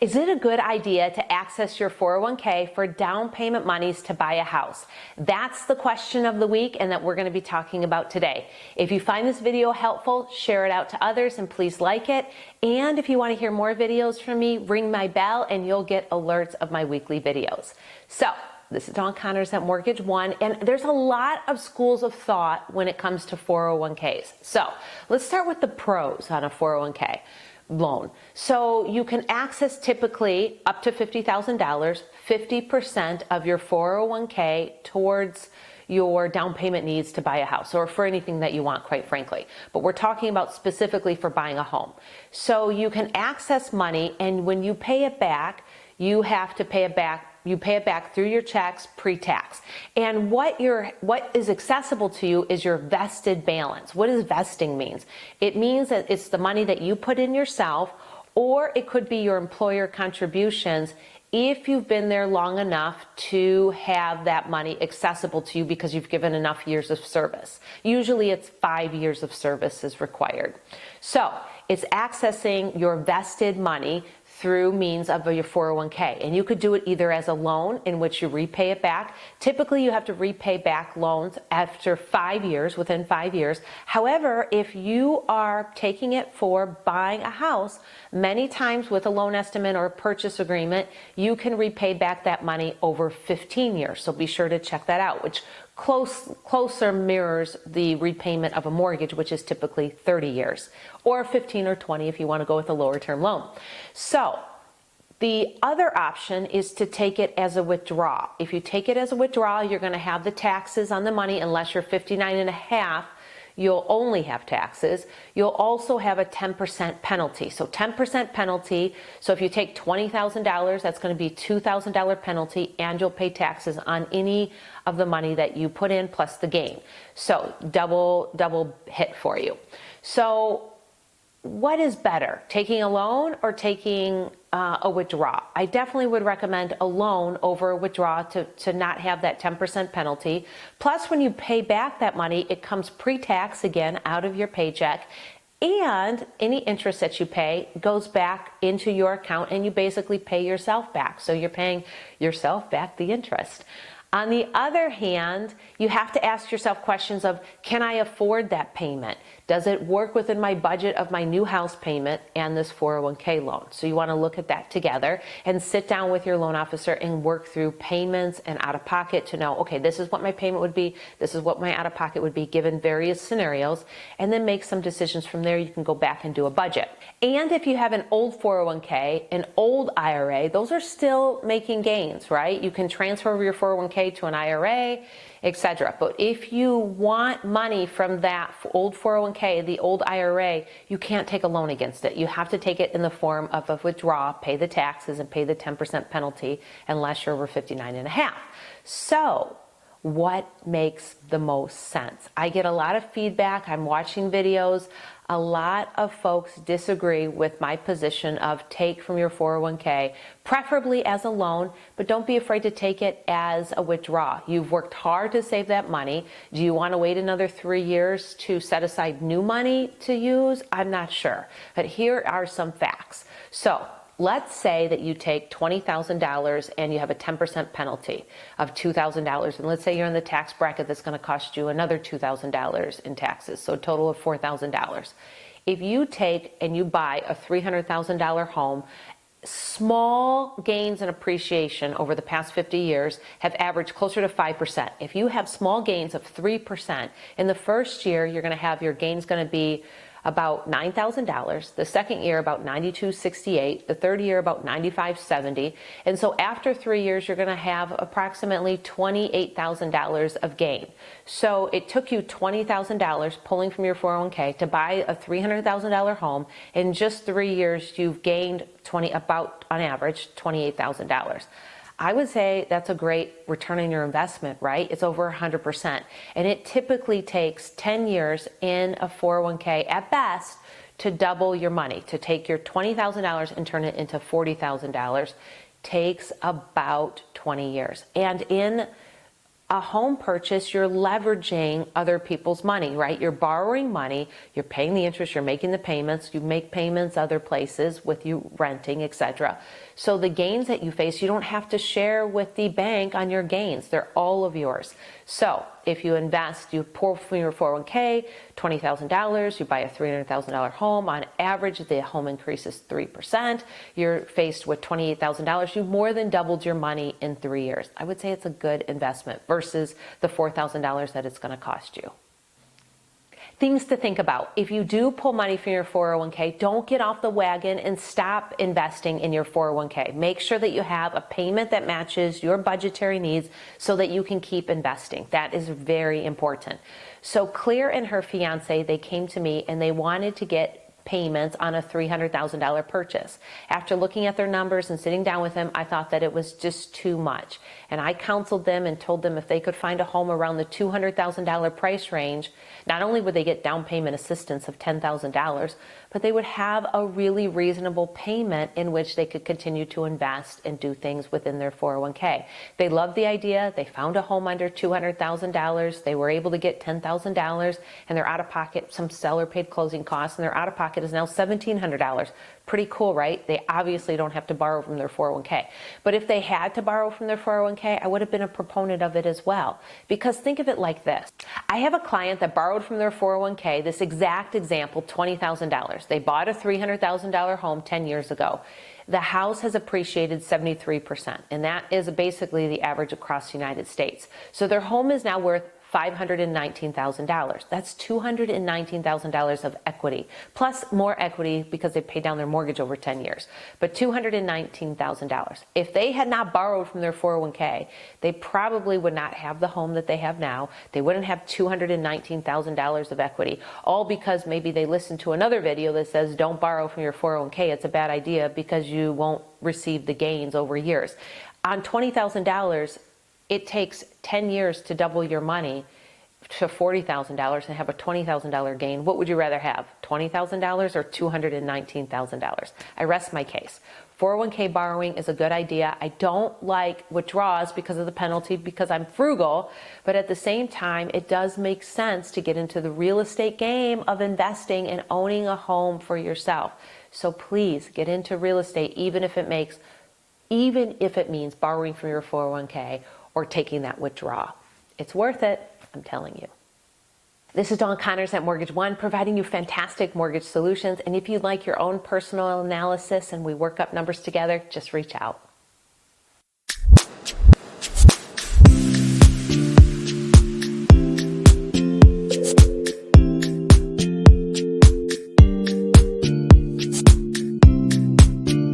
Is it a good idea to access your 401k for down payment monies to buy a house? That's the question of the week and that we're going to be talking about today. If you find this video helpful, share it out to others and please like it. And if you want to hear more videos from me, ring my bell and you'll get alerts of my weekly videos. So, this is Dawn Connors at Mortgage One, and there's a lot of schools of thought when it comes to 401ks. So, let's start with the pros on a 401k loan. So you can access typically up to $50,000, 50% of your 401k towards your down payment needs to buy a house or for anything that you want, quite frankly. But we're talking about specifically for buying a home. So you can access money, and when you pay it back, you have to pay it back. You pay it back through your checks pre-tax. And what is accessible to you is your vested balance. What does vesting means? It means that it's the money that you put in yourself, or it could be your employer contributions if you've been there long enough to have that money accessible to you because you've given enough years of service. Usually it's 5 years of service is required. So it's accessing your vested money through means of your 401k. And you could do it either as a loan in which you repay it back. Typically you have to repay back loans after 5 years, within 5 years. However, if you are taking it for buying a house, many times with a loan estimate or a purchase agreement, you can repay back that money over 15 years. So be sure to check that out, which closer mirrors the repayment of a mortgage, which is typically 30 years, or 15 or 20 if you want to go with a lower term loan. So the other option is to take it as a withdrawal. If you take it as a withdrawal, you're going to have the taxes on the money unless you're 59 and a half. You'll only have taxes. You'll also have a 10% penalty. So 10% penalty. So if you take $20,000, that's going to be $2,000 penalty, and you'll pay taxes on any of the money that you put in plus the gain. So double hit for you. So what is better, taking a loan or taking a withdrawal? I definitely would recommend a loan over a withdrawal to not have that 10% penalty. Plus, when you pay back that money, it comes pre-tax again out of your paycheck, and any interest that you pay goes back into your account and you basically pay yourself back. So you're paying yourself back the interest. On the other hand, you have to ask yourself questions of, can I afford that payment? Does it work within my budget of my new house payment and this 401k loan? So you want to look at that together and sit down with your loan officer and work through payments and out of pocket to know, okay, this is what my payment would be, this is what my out of pocket would be given various scenarios, and then make some decisions from there. You can go back and do a budget. And if you have an old 401k, an old IRA, those are still making gains, right? You can transfer over your 401k to an IRA, etc. But if you want money from that old 401k, the old IRA, you can't take a loan against it. You have to take it in the form of a withdrawal, pay the taxes, and pay the 10% penalty unless you're over 59 and a half. So what makes the most sense? I get a lot of feedback. I'm watching videos. A lot of folks disagree with my position of take from your 401k, preferably as a loan, but don't be afraid to take it as a withdrawal. You've worked hard to save that money. Do you want to wait another 3 years to set aside new money to use? I'm not sure, but here are some facts. So let's say that you take $20,000 and you have a 10% penalty of $2,000. And let's say you're in the tax bracket that's going to cost you another $2,000 in taxes. So a total of $4,000. If you take and you buy a $300,000 home, small gains in appreciation over the past 50 years have averaged closer to 5%. If you have small gains of 3%, in the first year, you're going to have your gains going to be about $9,000, the second year about $92.68, the third year about $95.70, and so after 3 years you're going to have approximately $28,000 of gain. So it took you $20,000 pulling from your 401k to buy a $300,000 home. In just 3 years you've gained about on average $28,000. I would say that's a great return on your investment, right? It's over 100%. And it typically takes 10 years in a 401k at best to double your money. To take your $20,000 and turn it into $40,000 takes about 20 years. And in a home purchase, you're leveraging other people's money, right? You're borrowing money, you're paying the interest, you're making the payments, you make payments other places with you renting, etc. So the gains that you face, you don't have to share with the bank on your gains. They're all of yours. So if you invest, you pour from your 401k, $20,000, you buy a $300,000 home. On average, the home increases 3%. You're faced with $28,000. You've more than doubled your money in 3 years. I would say it's a good investment versus the $4,000 that it's going to cost you. Things to think about. If you do pull money from your 401k, don't get off the wagon and stop investing in your 401k. Make sure that you have a payment that matches your budgetary needs so that you can keep investing. That is very important. So Claire and her fiance, they came to me and they wanted to get payments on a $300,000 purchase. After looking at their numbers and sitting down with them, I thought that it was just too much. And I counseled them and told them if they could find a home around the $200,000 price range, not only would they get down payment assistance of $10,000, but they would have a really reasonable payment in which they could continue to invest and do things within their 401k. They loved the idea. They found a home under $200,000. They were able to get $10,000, and they're out of pocket. Some seller paid closing costs, and their out of pocket is now $1,700. Pretty cool, right? They obviously don't have to borrow from their 401k. But if they had to borrow from their 401k, I would have been a proponent of it as well. Because think of it like this. I have a client that borrowed from their 401k, this exact example, $20,000. They bought a $300,000 home 10 years ago. The house has appreciated 73%, and that is basically the average across the United States. So their home is now worth $519,000. That's $219,000 of equity, plus more equity because they paid down their mortgage over 10 years, but $219,000. If they had not borrowed from their 401k, they probably would not have the home that they have now. They wouldn't have $219,000 of equity, all because maybe they listened to another video that says don't borrow from your 401k. It's a bad idea because you won't receive the gains over years. On $20,000, it takes 10 years to double your money to $40,000 and have a $20,000 gain. What would you rather have, $20,000 or $219,000? I rest my case. 401k borrowing is a good idea. I don't like withdrawals because of the penalty, because I'm frugal, but at the same time, it does make sense to get into the real estate game of investing and owning a home for yourself. So please get into real estate, even if it means borrowing from your 401k or taking that withdrawal. It's worth it, I'm telling you. This is Dawn Connors at Mortgage One, providing you fantastic mortgage solutions. And if you'd like your own personal analysis and we work up numbers together, just reach out.